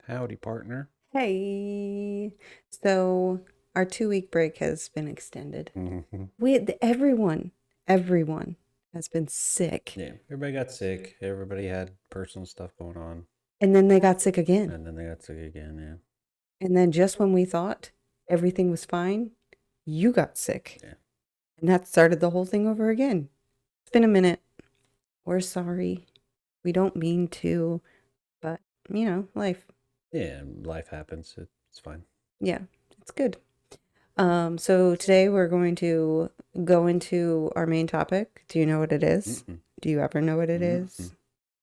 Howdy, partner. Hey, so our 2 week break has been extended. Hmm. Everyone has been sick, Yeah, everybody got sick. Everybody had personal stuff going on, and then they got sick again. and then they got sick again. Yeah, And then just when we thought everything was fine, you got sick, yeah, and that started the whole thing over again. It's been a minute. We're sorry. We don't mean to, but life. yeah. Life happens. It's fine. Yeah, it's good. So today we're going to go into our main topic. Do you know what it is? Mm-mm. Do you ever know what it Mm-mm. is?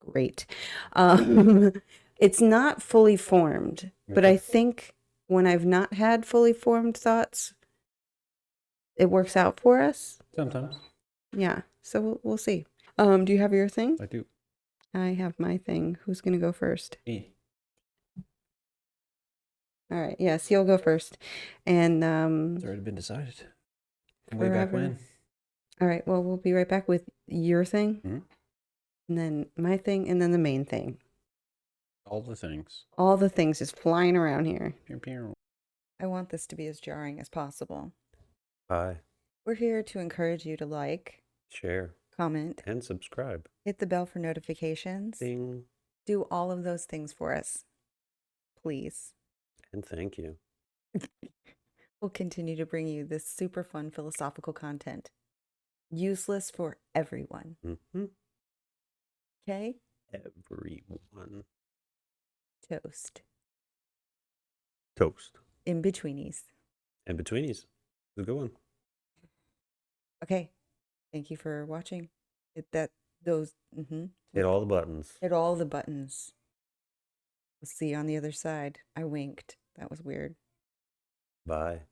Great. Um, it's not fully formed, but Okay. I think when I've not had fully formed thoughts, it works out for us. Sometimes Yeah. So we'll see. Do you have your thing? I do. I have my thing. Who's gonna go first? Me. All right. Yes, you'll go first. And It's already been decided. Way back forever. when. All right. Well, we'll be right back with your thing, Hmm. and then my thing, and then the main thing. All the things. All the things just flying around here. Pew, pew. I want this to be as jarring as possible. Hi. We're here to encourage you to like, Share comment, and subscribe. hit the bell for notifications, Ding do all of those things for us, please. and thank you. We'll continue to bring you this super fun philosophical content, useless for everyone. Mm-hmm. Okay? Everyone. Toast. Toast. In betweenies. And betweenies. It's a good one. Okay. Thank you for watching. Hit that, those, Hit all the buttons. hit all the buttons. We'll see you on the other side. I winked. That was weird. Bye.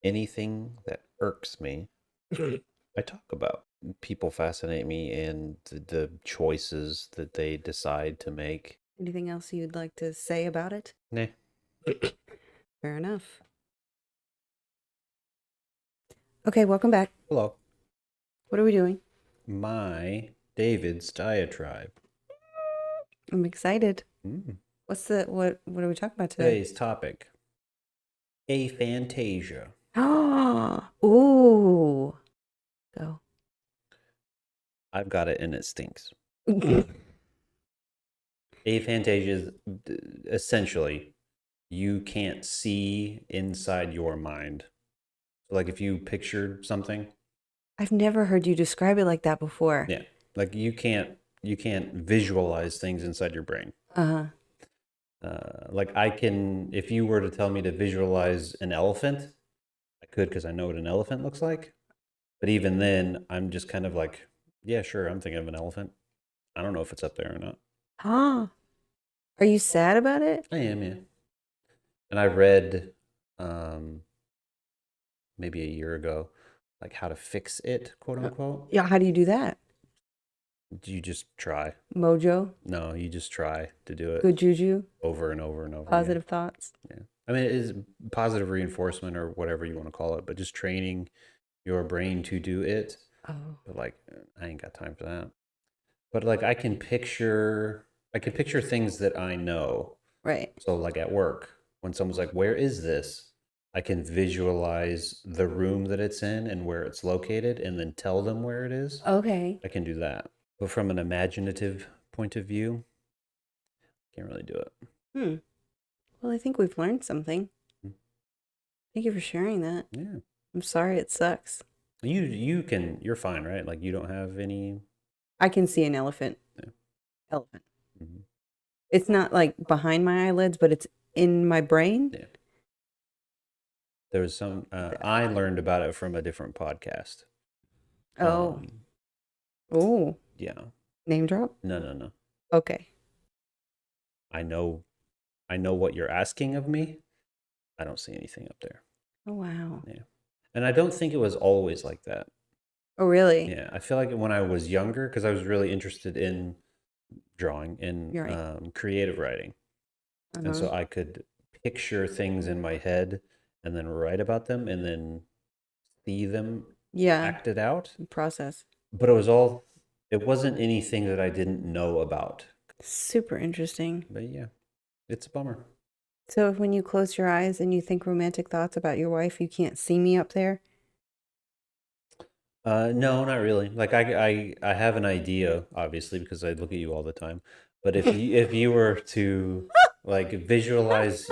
Anything that irks me, I talk about. People fascinate me and the choices that they decide to make. Anything else you'd like to say about it? Nah. Fair enough. Okay, welcome back. Hello. What are we doing? David's diatribe. I'm excited. Mm. What are we talking about today? Today's topic: aphantasia. Oh, ooh. Go. I've got it and it stinks. Aphantasia is essentially you can't see inside your mind. So, like if you pictured something, I've never heard you describe it like that before. yeah, like you can't visualize things inside your brain. Uh-huh. Like I can, if you were to tell me to visualize an elephant, I could because I know what an elephant looks like. But even then, I'm just kind of like, yeah, sure, I'm thinking of an elephant. I don't know if it's up there or not. Huh. Are you sad about it? I am, yeah. And I read um, maybe a year ago, like how to fix it, quote unquote. Yeah, how do you do that? You just try. Mojo, No, you just try to do it good juju, over and over and over again. positive thoughts. Yeah. I mean, it is positive reinforcement or whatever you want to call it, but just training your brain to do it. Oh. But like, I ain't got time for that. But like, I can picture things that I know. Right. So like at work, when someone's like, "Where is this?" I can visualize the room that it's in and where it's located, and then tell them where it is. Okay. I can do that. But from an imaginative point of view, can't really do it. Hmm. Well, I think we've learned something. Mm. Thank you for sharing that. Yeah. I'm sorry it sucks. You're fine, right? Like you don't have any. I can see an elephant. Yeah. Elephant. Mhm. It's not like behind my eyelids, but it's in my brain. Yeah. There was some. I learned about it from a different podcast. Oh. Um, Oh. yeah. Name drop? No, no, no. Okay. I know. I know what you're asking of me. I don't see anything up there. Oh, wow. Yeah. And I don't think it was always like that. Oh, really? Yeah. I feel like when I was younger, because I was really interested in drawing and You're right. creative writing. And Uh-huh. so I could picture things in my head and then write about them and then see them Yeah. acted out. Process. But it wasn't anything that I didn't know about. Super interesting. But yeah, it's a bummer. So when you close your eyes and you think romantic thoughts about your wife, you can't see me up there? No, not really. Like I have an idea, obviously, because I look at you all the time. But if you were to like visualize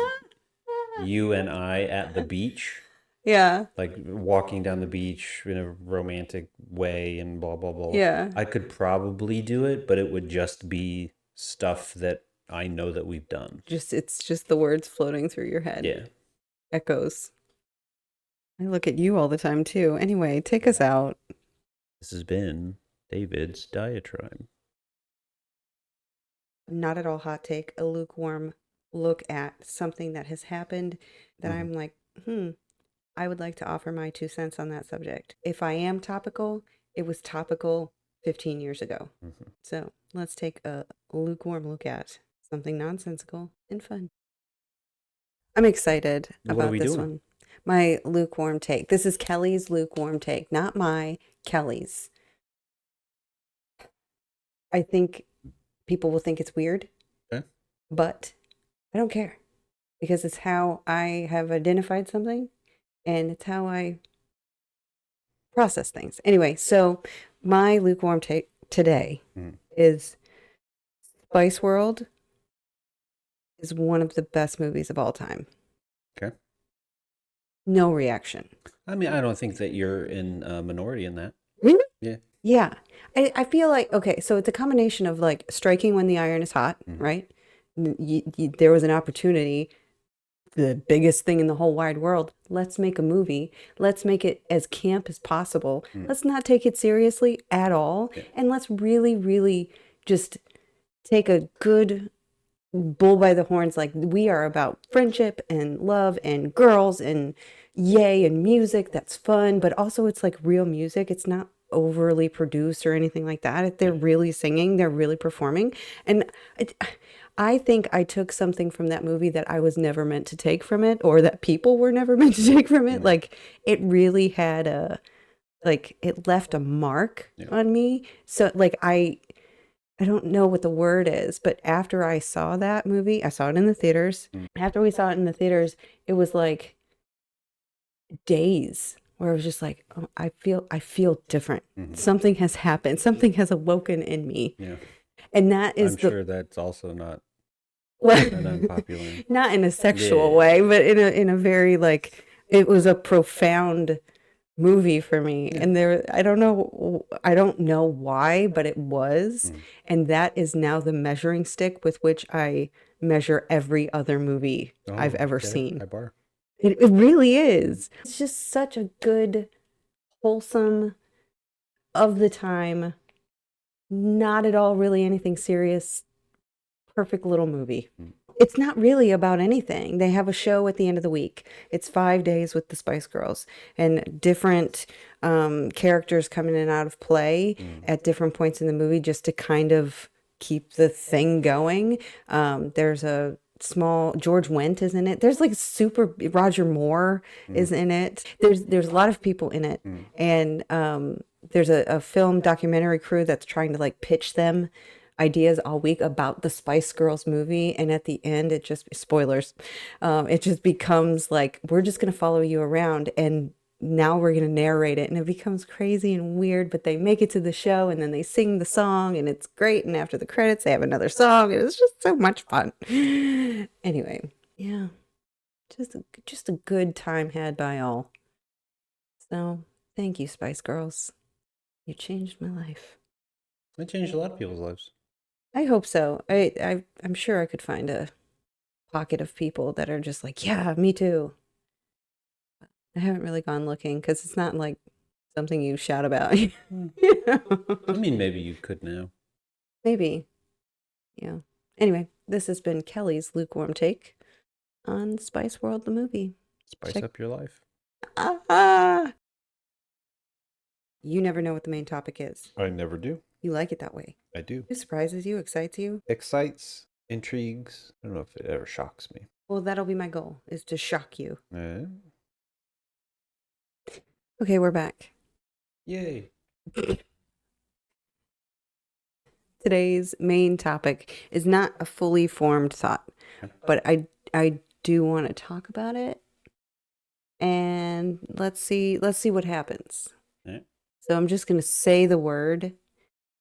you and I at the beach, Yeah. like walking down the beach in a romantic way and blah blah blah, Yeah. I could probably do it, but it would just be stuff that I know that we've done. It's just the words floating through your head. Yeah. Echoes. I look at you all the time too. Anyway, take us out. This has been David's Diatribe. Not at all hot take, a lukewarm look at something that has happened that I'm like, I would like to offer my 2 cents on that subject. If I am topical, it was topical 15 years ago. So let's take a lukewarm look at something nonsensical and fun. I'm excited What are about we this doing? one. My lukewarm take. This is Kelley's lukewarm take, not my, Kelley's. I think people will think it's weird, Okay. but I don't care because it's how I have identified something and it's how I process things. Anyway, so my lukewarm take today is Spice World is one of the best movies of all time. Okay. No reaction. I mean, I don't think that you're in a minority in that. Really? Yeah. Yeah. I feel like, okay, so it's a combination of like striking when the iron is hot, right? There was an opportunity, the biggest thing in the whole wide world. Let's make a movie. Let's make it as camp as possible. Let's not take it seriously at all. Yeah. And let's really, really just take a good bull by the horns. Like, we are about friendship and love and girls and yay and music that's fun, but also it's like real music. It's not overly produced or anything like that. They're really singing, they're really performing. And I think I took something from that movie that I was never meant to take from it, or that people were never meant to take from it. Like, it really had it left a mark on me. So like, I don't know what the word is, but after I saw that movie, I saw it in the theaters. After we saw it in the theaters, it was like days where I was just like, oh, I feel different. Something has happened. Something has awoken in me. Yeah. And that is I'm sure that's also not well, that unpopular. not in a sexual way, but in a very like, it was a profound movie for me. And I don't know why, but it was. And that is now the measuring stick with which I measure every other movie I've ever seen. High bar. It really is. It's just such a good, wholesome, of the time, not at all really anything serious, perfect little movie. It's not really about anything. They have a show at the end of the week. It's 5 days with the Spice Girls, and different characters come in and out of play at different points in the movie just to kind of keep the thing going. There's a small George Wendt is in it. There's like super Roger Moore is in it. There's a lot of people in it, and there's a film documentary crew that's trying to like pitch them ideas all week about the Spice Girls movie, and at the end it just spoilers, it just becomes like, we're just going to follow you around and now we're going to narrate it, and it becomes crazy and weird, but they make it to the show and then they sing the song and it's great, and after the credits they have another song and it's just so much fun. Anyway, yeah, just a good time had by all. So thank you, Spice Girls, you changed my life. It changed a lot of people's lives. I hope so. I'm sure I could find a pocket of people that are just like, yeah, me too. I haven't really gone looking because it's not like something you shout about. You know? I mean, maybe you could now. Maybe. Yeah. Anyway, this has been Kelley's lukewarm take on Spice World, the movie. Spice up your life. You never know what the main topic is. I never do. You like it that way. I do. It surprises you, excites you. Excites, intrigues. I don't know if it ever shocks me. Well, that'll be my goal, is to shock you. Okay, we're back. Yay. Today's main topic is not a fully formed thought, Okay. but I do want to talk about it, and let's see what happens. Yeah. So I'm just going to say the word,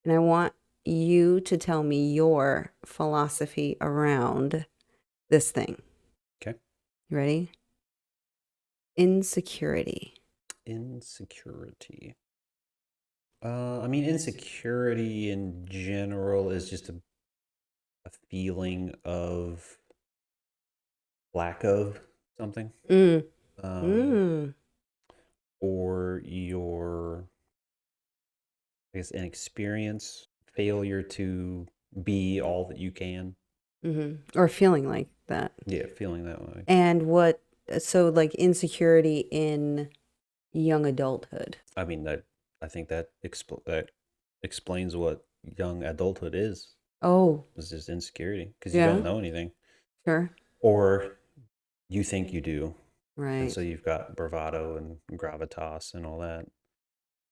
and I want you to tell me your philosophy around this thing. Okay. You ready? Insecurity. Insecurity. I mean, insecurity in general is just a feeling of lack of something, Mm. um, Mm. or your, I guess, inexperience, failure to be all that you can. Mm-hmm. Or feeling like that. Yeah, feeling that way. And so like insecurity in young adulthood. I mean, I think that that explains what young adulthood is. Oh, It's just insecurity because you yeah, don't know anything, sure. or you think you do, and Right. so you've got bravado and gravitas and all that.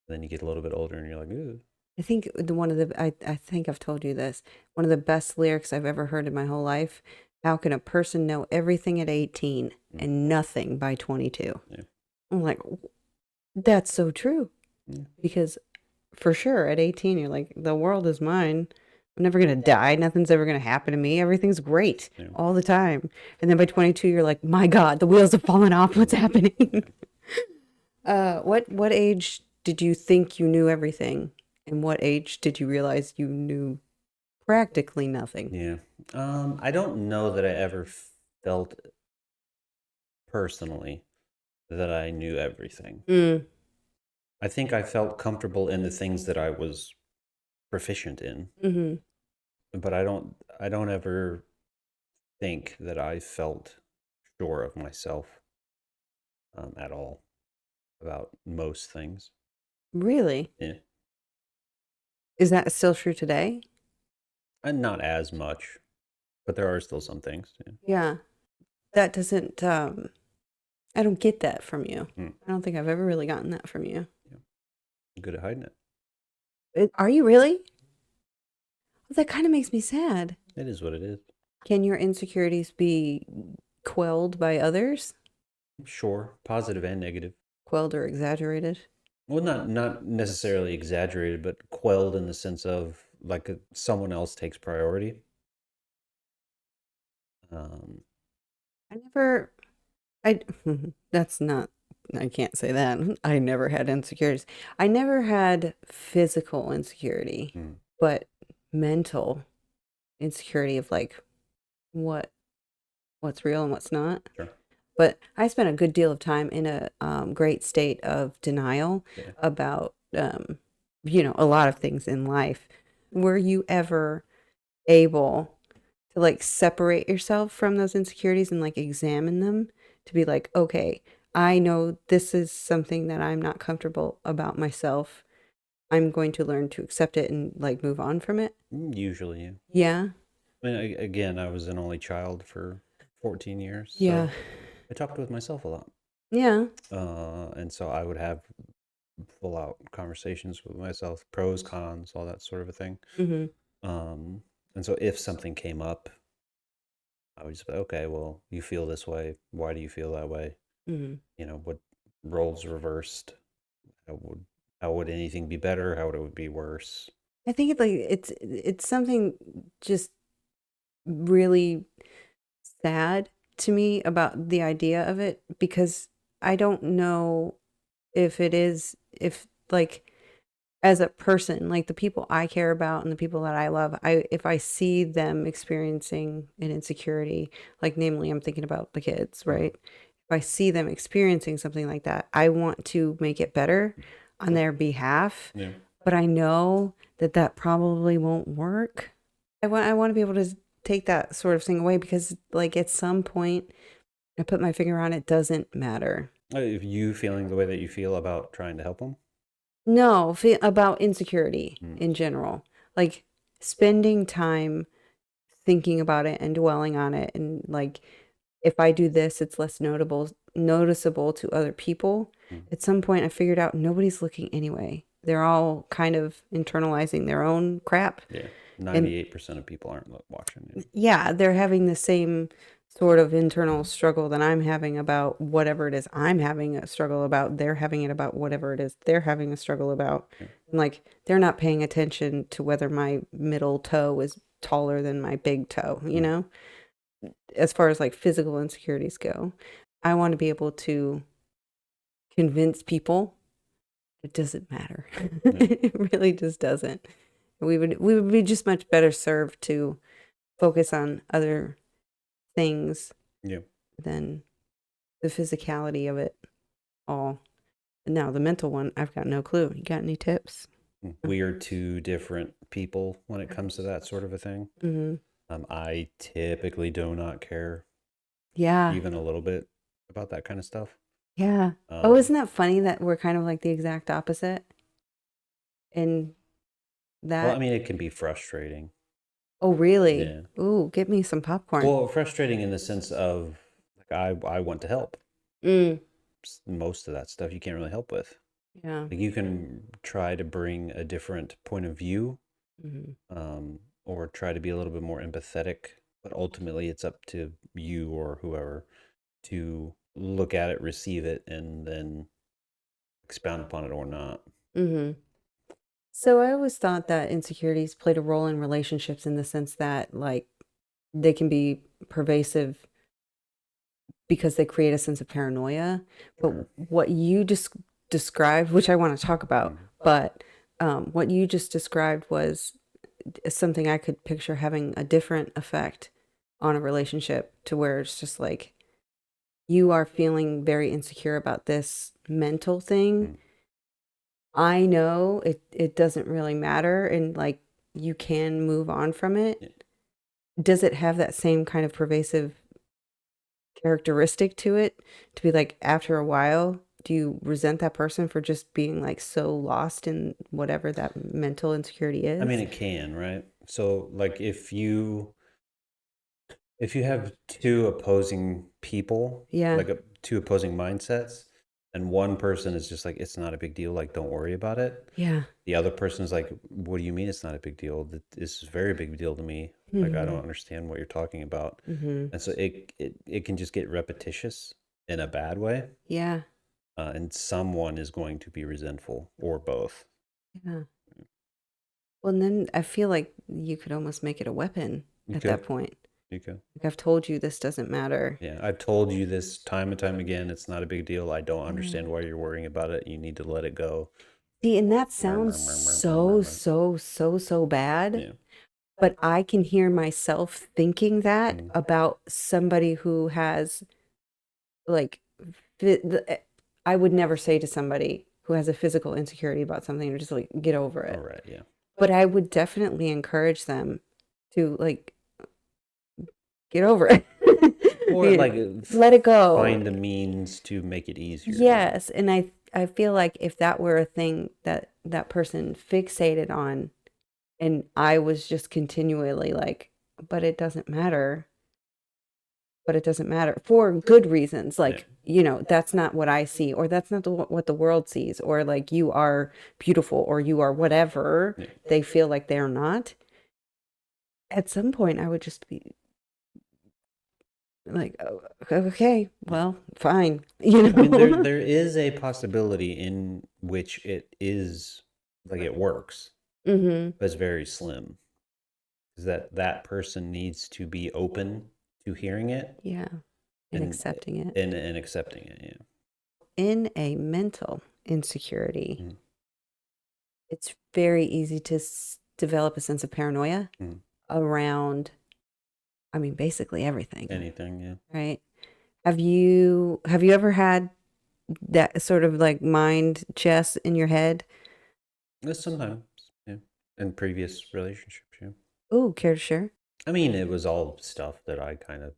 Then you get a little bit older, and you're like, ooh, I think I think I've told you this. One of the best lyrics I've ever heard in my whole life. How can a person know everything at 18 mm, and nothing by 22? yeah, I'm like, that's so true. yeah, Because for sure at 18 you're like, the world is mine. I'm never gonna die. Nothing's ever gonna happen to me. Everything's great yeah. all the time. And then by 22 you're like, my God, the wheels have fallen off. What's happening? What age did you think you knew everything? And what age did you realize you knew practically nothing? Yeah. I don't know that I ever felt personally that I knew everything. Mm, I think I felt comfortable in the things that I was proficient in, mm-hmm. but I don't ever think that I felt sure of myself at all about most things. Really? Yeah. Is that still true today? And not as much, but there are still some things. Yeah. Yeah. That doesn't I don't get that from you. Mm, I don't think I've ever really gotten that from you. yeah. I'm good at hiding it. Are you really? Well, that kind of makes me sad. It is what it is. Can your insecurities be quelled by others? Sure, positive and negative. Quelled or exaggerated? Well, not necessarily exaggerated, but quelled in the sense of like someone else takes priority. Um, I never, I, that's not, I can't say that. I never had insecurities. I never had physical insecurity, mm, but mental insecurity of like what, what's real and what's not. sure. But I spent a good deal of time in a great state of denial Yeah. about, a lot of things in life. Were you ever able to like separate yourself from those insecurities and like examine them to be like, okay, I know this is something that I'm not comfortable about myself. I'm going to learn to accept it and like move on from it. Usually, yeah. Yeah. I mean, again, I was an only child for 14 years, Yeah. so I talked with myself a lot. Yeah. And so I would have full out conversations with myself, pros, cons, all that sort of a thing. Mm-hmm. Um, and so if something came up, I would just be, okay, well, you feel this way. Why do you feel that way? Mm-hmm. What roles reversed? How would anything be better? How would it be worse? I think it's something just really sad to me about the idea of it because I don't know if like as a person, like the people I care about and the people that I love, if I see them experiencing an insecurity, like namely I'm thinking about the kids, Mhm. right? If I see them experiencing something like that, I want to make it better on their behalf, Yeah. but I know that that probably won't work. I want to be able to take that sort of thing away because like at some point I put my finger on it doesn't matter. If you feeling the way that you feel about trying to help them, No, about insecurity in general. Like spending time thinking about it and dwelling on it and like if I do this it's less noticeable to other people. mm, At some point I figured out nobody's looking anyway. they're all kind of internalizing their own crap. Yeah. 98% of people aren't watching it. Yeah, they're having the same sort of internal struggle that I'm having about whatever it is I'm having a struggle about. They're having it about whatever it is they're having a struggle about. Yeah. And like they're not paying attention to whether my middle toe is taller than my big toe, you know? As far as like physical insecurities go, I want to be able to convince people it doesn't matter. It really just doesn't. We would be just much better served to focus on other things Yeah. than the physicality of it all. Now the mental one, I've got no clue. You got any tips? We are two different people when it comes to that sort of a thing. Mm-hmm. I typically do not care Yeah. even a little bit about that kind of stuff. Yeah. Oh, isn't that funny that we're kind of like the exact opposite in that? Well, I mean, it can be frustrating. Oh, really? Yeah. Ooh, get me some popcorn. Well, frustrating in the sense of like I want to help. Mm, Most of that stuff you can't really help with. yeah. Like you can try to bring a different point of view, Mm-hmm. or try to be a little bit more empathetic, but ultimately it's up to you or whoever to look at it, receive it, and then expound upon it or not. Mm-hmm. So I always thought that insecurities played a role in relationships in the sense that like they can be pervasive because they create a sense of paranoia. But Sure. what you just described, which I want to talk about, Mhm. but what you just described was something I could picture having a different effect on a relationship to where it's just like you are feeling very insecure about this mental thing. Mm. I know it doesn't really matter and like you can move on from Yeah. it. Does it have that same kind of pervasive characteristic to it to be like after a while do you resent that person for just being like so lost in whatever that mental insecurity is? I mean, it can, right? So, like, if you have two opposing people, Yeah. like two opposing mindsets, and one person is just like, it's not a big deal, like, don't worry about it. Yeah. The other person is like, what do you mean it's not a big deal? This is a very big deal to me. Like, I don't understand what you're talking about. Mm-hmm. And so it can just get repetitious in a bad way. Yeah. And someone is going to be resentful or both. Yeah. Well, and then I feel like you could almost make it a weapon You at that could. point. You could. Like I've told you this doesn't matter. Yeah, I've told you this time and time again. It's not a big deal. I don't Yeah. understand why you're worrying about it. You need to let it go. See, and that sounds so bad. Yeah. But I can hear myself thinking that Mm. about somebody who has like I would never say to somebody who has a physical insecurity about something or just like get over it. All right. Yeah. But I would definitely encourage them to like get over it. Or like let it go. find a means to make it easier. Yes, and I feel like if that were a thing that that person fixated on and I was just continually like, but it doesn't matter. But it doesn't matter for good reasons. Like, you know, that's not what I see, or that's not what the world sees, or like you are beautiful, or you are whatever Yeah. they feel like they're not. At some point, I would just be like, oh, okay, well, fine. You know, I mean, there is a possibility in which it is like it works, mm-hmm. but it's very slim. Is that person needs to be open to hearing it Yeah, and accepting it. and accepting it. Yeah. In a mental insecurity, Mhm. it's very easy to develop a sense of paranoia Mhm. around, I mean, basically everything, Anything. Yeah. right? Have you ever had that sort of like mind chess in your head? Sometimes. Yeah. In previous relationships. Yeah. Oh, care to share? I mean, it was all stuff that I kind of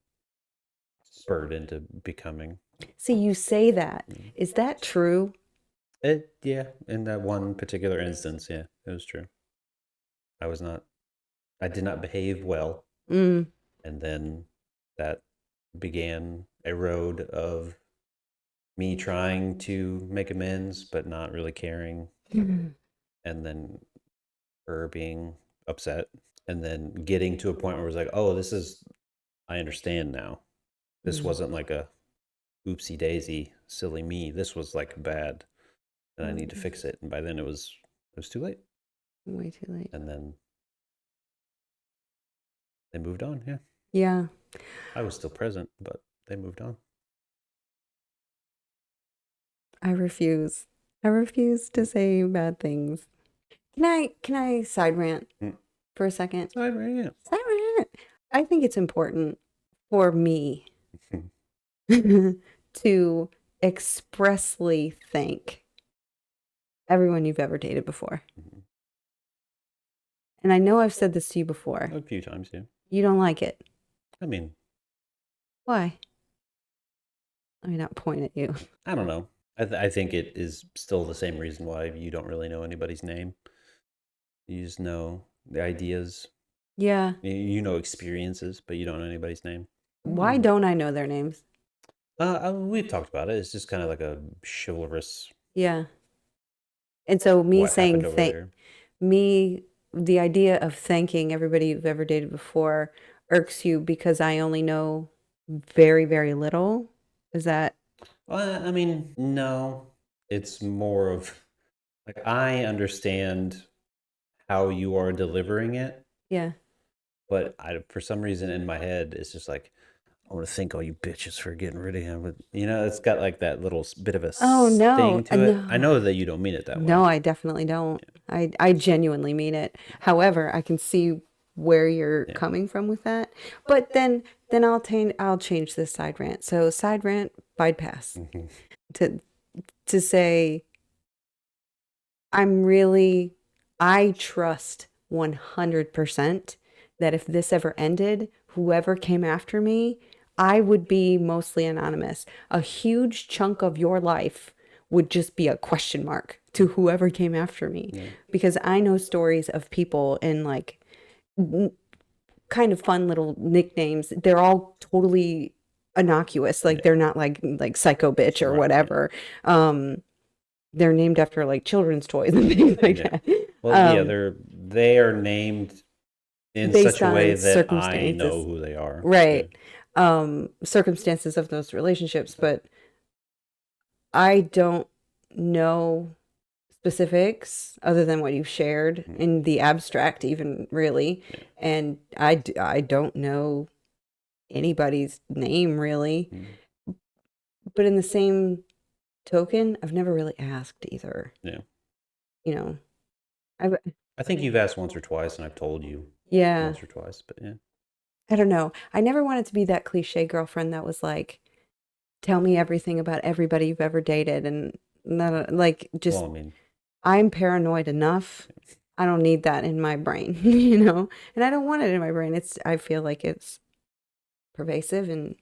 spurred into becoming. See, you say that. Mm. Is that true? Yeah, in that one particular instance, yeah, it was true. I did not behave well, Mm. and then that began a road of me trying to make amends, but not really caring. and then her being upset, and then getting to a point where it was like, oh, this is, I understand now. This Mm. wasn't like a oopsie daisy, silly me. This was like bad, and I need to fix it. And by then it was too late. Way too late. And then they moved on. Yeah. Yeah. I was still present, but they moved on. I refuse. I refuse to say bad things. Can I side rant for a second? Side rant. Side rant. I think it's important for me to expressly thank everyone you've ever dated before. And I know I've said this to you before. A few times, yeah. You don't like it. I mean, why? Let me not point at you. I don't know. I think it is still the same reason why you don't really know anybody's name. You just know the ideas. Yeah. You know experiences, but you don't know anybody's name. Why don't I know their names? We've talked about it. It's just kind of like a chivalrous. Yeah. And so me What saying happened over there. the idea of thanking everybody you've ever dated before irks you because I only know very, very little. Is that? I mean, no. It's more of like I understand how you are delivering it, Yeah. but for some reason in my head, it's just like, I want to thank all you bitches for getting rid of him. But, it's got like that little bit of a Oh, no. sting to it. No. I know that you don't mean it that way. No, I definitely don't. I genuinely mean it. However, I can see where you're coming from with that. But then I'll change this side rant. So side rant bypass to say I trust 100% that if this ever ended, whoever came after me, I would be mostly anonymous. A huge chunk of your life would just be a question mark to whoever came after me. Yeah. Because I know stories of people in like kind of fun little nicknames. They're all totally innocuous. Like they're not like psycho bitch or whatever. They're named after like children's toys and things like that. Well, they are named in based such a way on that I circumstances. know who they are. Right. Circumstances of those relationships, but I don't know specifics other than what you've shared in the abstract, even really. And I don't know anybody's name really. But in the same token, I've never really asked either. Yeah. I think you've asked once or twice, and I've told you once or twice, but yeah. I don't know. I never wanted to be that cliche girlfriend that was like, tell me everything about everybody you've ever dated. And not like just, Well, I mean, I'm paranoid enough. I don't need that in my brain, and I don't want it in my brain. I feel like it's pervasive and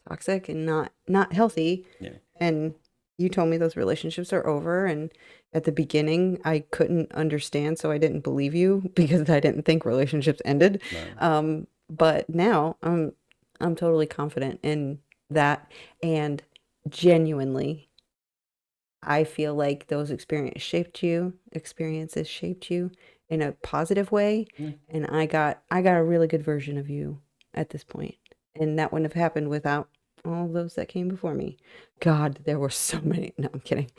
toxic and not healthy. Yeah. And you told me those relationships are over. And at the beginning, I couldn't understand. So I didn't believe you because I didn't think relationships ended. Right. But now I'm totally confident in that. And genuinely, I feel like those experiences shaped you in a positive way. And I got a really good version of you at this point. And that wouldn't have happened without all those that came before me. God, there were so many. No, I'm kidding.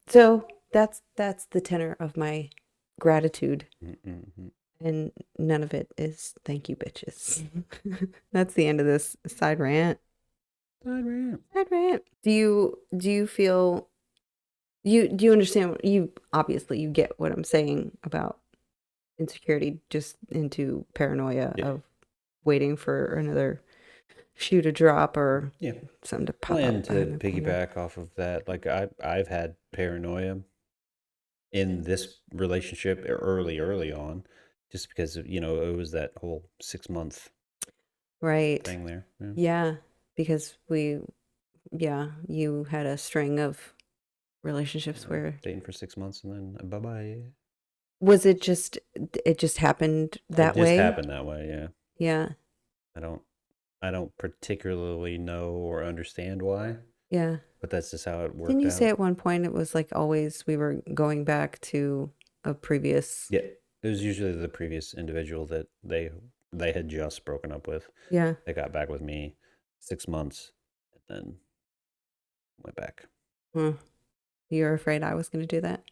So that's the tenor of my gratitude. And none of it is thank you, bitches. That's the end of this side rant. Side rant. Do you feel do you understand you obviously you get what I'm saying about insecurity just into paranoia of waiting for another shoe to drop or something to pop up. And to piggyback off of that, like I've had paranoia in this relationship early on, just because it was that whole 6-month thing there. Yeah, because you had a string of relationships where dating for 6 months and then bye-bye. Was it just happened that way? It just happened that way, yeah. Yeah. I don't particularly know or understand why. Yeah. but that's just how it Didn't worked you say out. at one point it was like always we were going back to a previous? Yeah, it was usually the previous individual that they had just broken up with. Yeah. They got back with me 6 months and then went back. Huh. You're afraid I was going to do that?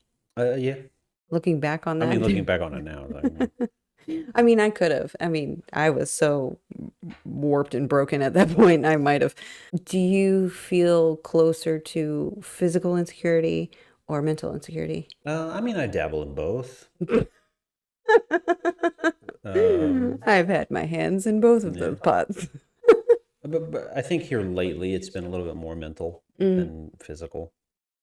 Yeah. Looking back on I mean, looking that. back on it now, like, I mean, I could have. I mean, I was so warped and broken at that point. I might have. Do you feel closer to physical insecurity or mental insecurity? I mean, I dabble in both. Um, I've had my hands in both of yeah, those pots. but I think here lately it's been a little bit more mental Mm. than physical.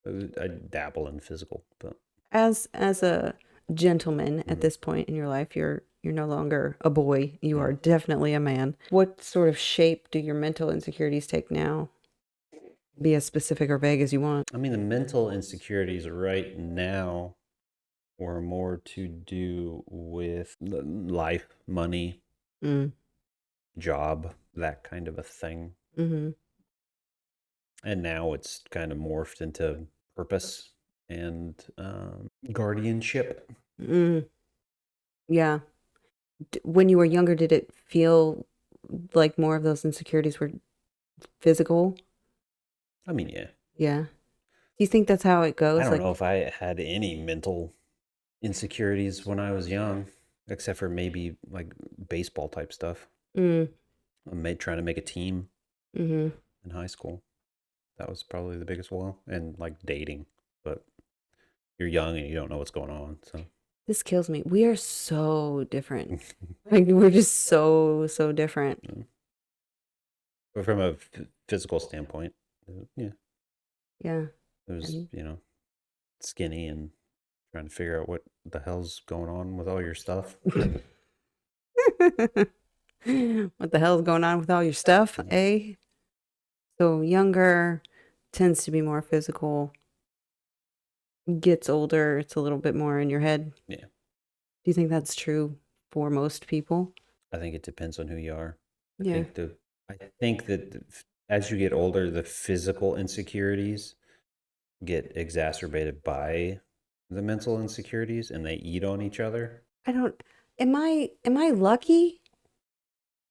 I dabble in physical, but As a gentleman at mhm. this point in your life, you're no longer a boy. You are definitely a man. What sort of shape do your mental insecurities take now? Be as specific or vague as you want. I mean, the mental insecurities right now were more to do with life, money, Mm. job, that kind of a thing. Mm-hmm. And now it's kind of morphed into purpose and guardianship. Mm. Yeah. When you were younger, did it feel like more of those insecurities were physical? I mean, yeah. Yeah. Do you think that's how it I goes? don't Like, know if I had any mental insecurities when I was young, except for maybe like baseball type stuff. mm, Trying to make a team mm-hmm. in high school. That was probably the biggest one. And like dating, but you're young and you don't know what's going on. So, This kills me. We are so different. Like, we're just so different. yeah. But from a physical standpoint, yeah, Yeah. it was, And skinny and trying to figure out what the hell's going on with all your stuff. what the hell's going on with all your stuff, Mhm. eh? So younger tends to be more physical. Gets older, it's a little bit more in your head. Yeah. Do you think that's true for most people? I think it depends on who you are. I Yeah. think the I think that as you get older, the physical insecurities get exacerbated by the mental insecurities and they eat on each other. I don't, am I lucky?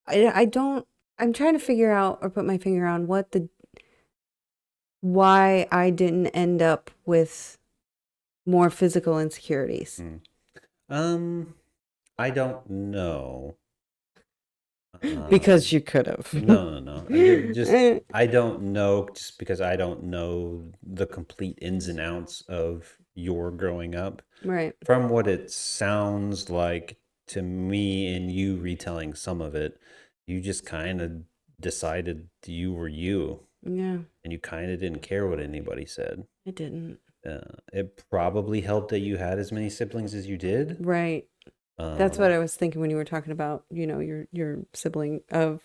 I don't, I'm trying to figure out or put my finger on why I didn't end up with more physical insecurities. Hmm. Um, I don't know. Because Um, you could have. no, no, no. I don't know just because I don't know the complete ins and outs of your growing up. Right. From what it sounds like to me and you retelling some of it, you just kind of decided you were you Yeah, and you kind of didn't care what anybody said. I didn't. It probably helped that you had as many siblings as you did. Right. That's what Um, I was thinking when you were talking about, your sibling of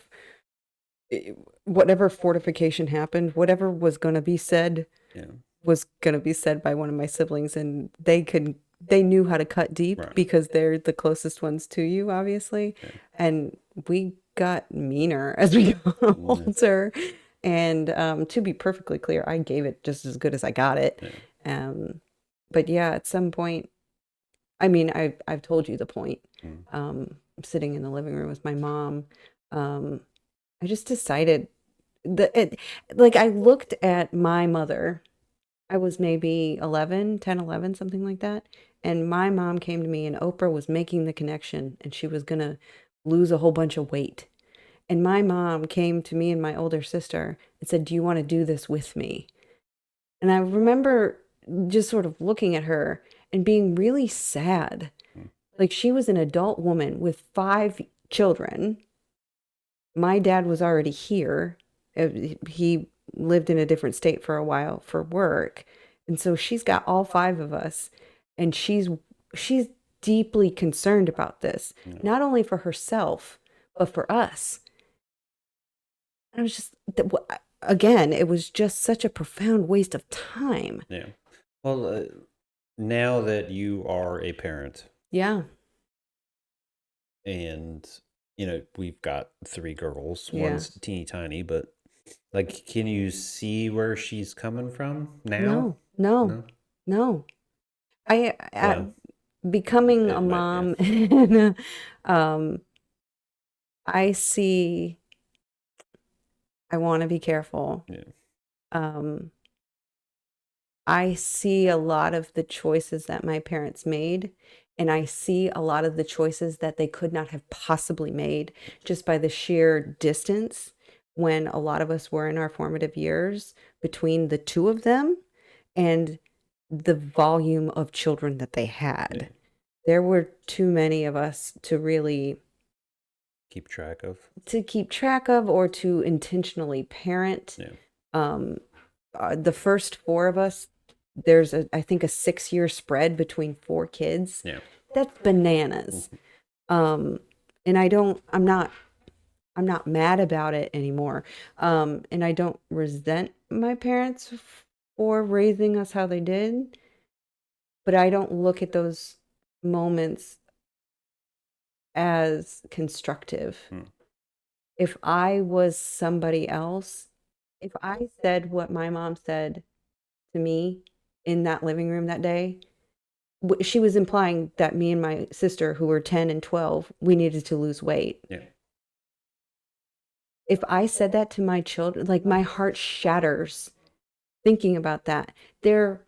whatever fortification happened, whatever was going to be said yeah, was going to be said by one of my siblings, and they knew how to cut deep right. because they're the closest ones to you, obviously. Yeah, And we got meaner as we got yeah, older. And to be perfectly clear, I gave it just as good as I got it. yeah. Um, but yeah, at some point, I mean, I've told you the point. Mm, I'm sitting in the living room with my mom. Um, I just decided that like I looked at my mother. I was maybe 11, 10, 11, something like that. And my mom came to me and Oprah was making the connection and she was gonna lose a whole bunch of weight. And my mom came to me and my older sister and said, "Do you want to do this with me?" And I remember just sort of looking at her and being really sad. mm, Like she was an adult woman with 5 children. My dad was already here. He lived in a different state for a while for work. And so she's got all 5 of us and she's deeply concerned about this, yeah, not only for herself, but for us. And I was just again, it was just such a profound waste of time. yeah. Well, now that you are a parent Yeah. and we've got 3 girls, Yeah. one's teeny tiny, but Like, can you see where she's coming from now? No, no, No? no. I Well, becoming a it might, yeah. mom, and I see. I want to be careful. Yeah. Um, I see a lot of the choices that my parents made, and I see a lot of the choices that they could not have possibly made just by the sheer distance when a lot of us were in our formative years between the two of them and the volume of children that they Yeah. had. There were too many of us to really Keep track of. keep track of or to intentionally parent. Yeah. Um, the first four of us, there's I think a 6-year spread between 4 kids. Yeah. That's bananas. Um, and I'm not mad about it anymore. And I don't resent my parents for raising us how they did, but I don't look at those moments as constructive. Hmm. If I was somebody else, if I said what my mom said to me in that living room that day, she was implying that me and my sister, who were 10 and 12, we needed to lose weight. Yeah. If I said that to my children, like my heart shatters thinking about that. They're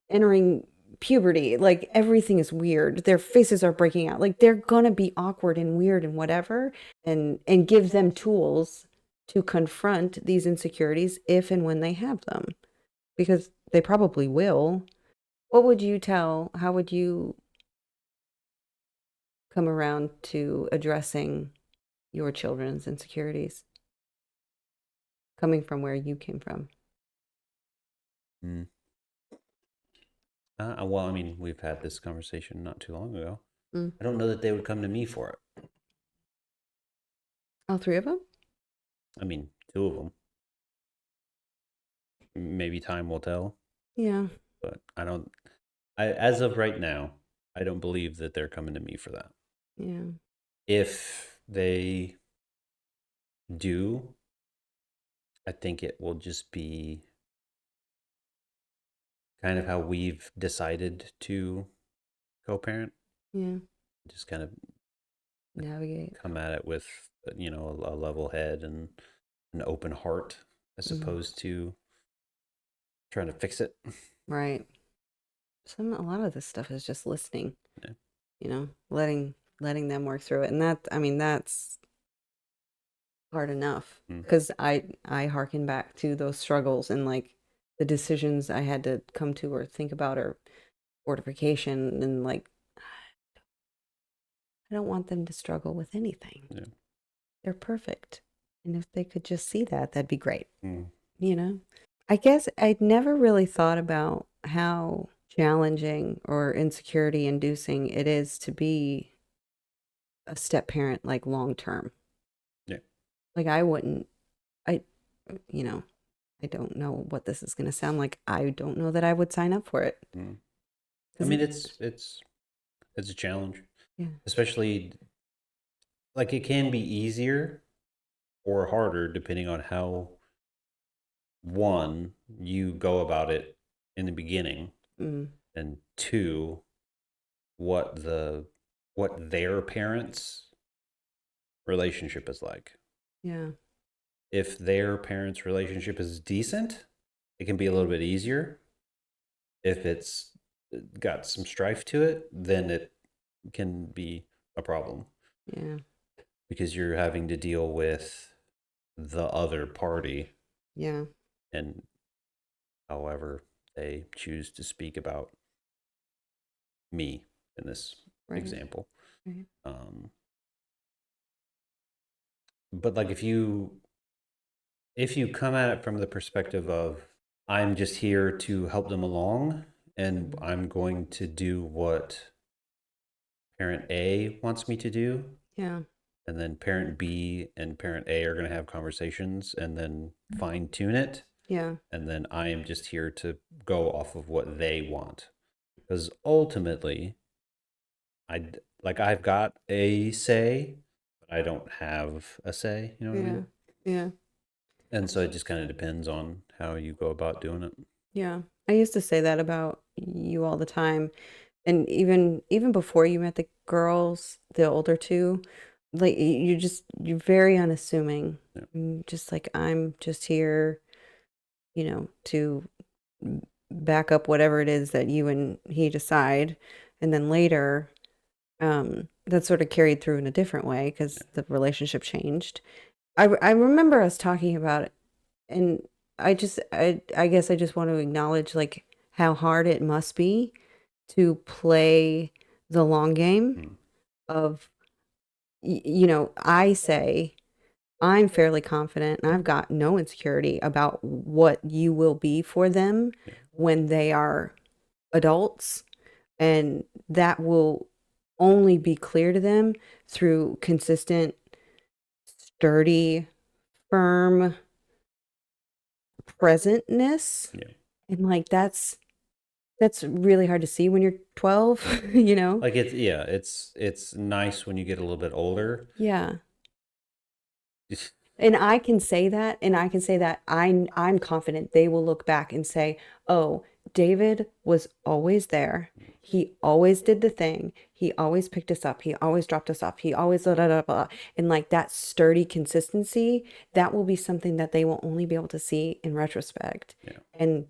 entering puberty, like everything is weird. Their faces are breaking out. Like they're gonna be awkward and weird and whatever, and give them tools to confront these insecurities if and when they have them, because they probably will. What would you tell? How would you come around to addressing your children's insecurities coming from where you came from? Hmm. Well, I mean, we've had this conversation not too long ago. Mm. I don't know that they would come to me for it. All three of them? I mean, two of them. Maybe time will tell, Yeah. but as of right now, I don't believe that they're coming to me for that. Yeah. If they do, I think it will just be kind of how we've decided to co-parent. Yeah. Just kind of Navigate. come at it with, a level head and an open heart, as opposed to trying to fix it. Right. A lot of this stuff is just listening, Yeah. letting them work through it. And that, I mean, that's hard enough Mm. because I hearken back to those struggles and like the decisions I had to come to or think about or fortification, and like I don't want them to struggle with anything. Yeah. They're perfect. And if they could just see that, that'd be great. Mm. I guess I'd never really thought about how challenging or insecurity inducing it is to be a step parent, like long term. Yeah. Like I wouldn't, I, you know, I don't know what this is going to sound like. I don't know that I would sign up for it. Mm. I 'Cause mean, it's a challenge, yeah, especially like it can be easier or harder depending on how one you go about it in the beginning, mm, and two, what their parents' relationship is like. yeah, If their parents' relationship is decent, it can be a little bit easier. If it's got some strife to it, then it can be a problem yeah, because you're having to deal with the other party yeah, and however they choose to speak about me in this right, example. right, But like if you come at it from the perspective of I'm just here to help them along and I'm going to do what parent A wants me to do, yeah, and then parent B and parent A are going to have conversations and then fine tune it, yeah, and then I am just here to go off of what they want. Because ultimately, I've got a say, but I don't have a say. You know what I yeah, mean? Yeah. And so it just kind of depends on how you go about doing it. Yeah. I used to say that about you all the time. And even before you met the girls, the older two, like you're very unassuming. Yeah. Just like I'm just here, to back up whatever it is that you and he decide. And then later, that sort of carried through in a different way because the relationship changed. I remember us talking about it, and I guess I just want to acknowledge like how hard it must be to play the long game of, I say I'm fairly confident and I've got no insecurity about what you will be for them Yeah. when they are adults. And that will only be clear to them through consistent, sturdy, firm presentness. Yeah. And like that's really hard to see when you're 12, Like it's nice when you get a little bit older. Yeah. And I can say that, I'm confident they will look back and say, "Oh, David was always there. He always did the thing. He always picked us up. He always dropped us off. He always blah, blah, blah, blah." And like that sturdy consistency, that will be something that they will only be able to see in retrospect. Yeah. And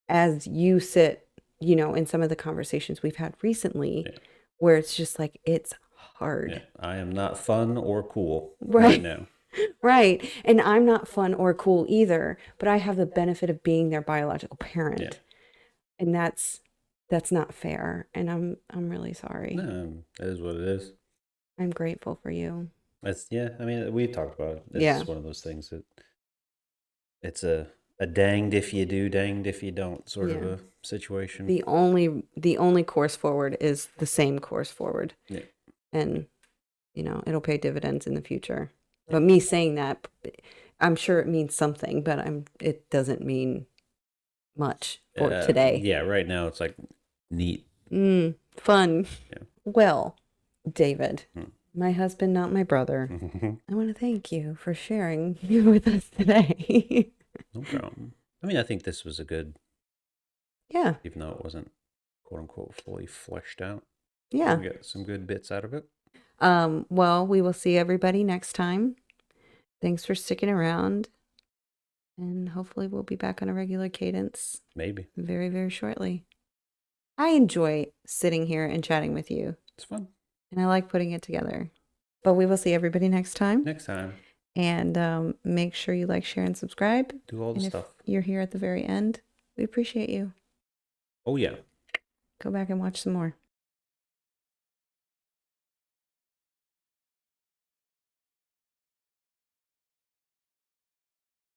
as you sit, in some of the conversations we've had recently, Yeah. where it's just like it's hard. Yeah. I am not fun or cool Right. right now. Right. And I'm not fun or cool either, but I have the benefit of being their biological parent. Yeah. And that's not fair. And I'm really sorry. No, it is what it is. I'm grateful for you. I mean, we talked about it. It's Yeah. one of those things that it's a danged if you do, danged if you don't sort of Yeah. a situation. The only course forward is the same course forward. Yeah. And it'll pay dividends in the future. But me saying that, I'm sure it means something, but it doesn't mean much for today. Yeah, right now it's like neat. Fun. Yeah. Well, David, my husband, not my brother, I want to thank you for sharing with us today. No problem. I mean, I think this was a good, Yeah. even though it wasn't quote unquote fully fleshed out. Yeah. We got some good bits out of it. Well, we will see everybody next time. Thanks for sticking around. And hopefully we'll be back on a regular cadence. Maybe. Very, very shortly. I enjoy sitting here and chatting with you. It's fun. And I like putting it together. But we will see everybody next time. Next time. And make sure you like, share, and subscribe. Do all the And stuff. If you're here at the very end, we appreciate you. Oh, yeah. Go back and watch some more.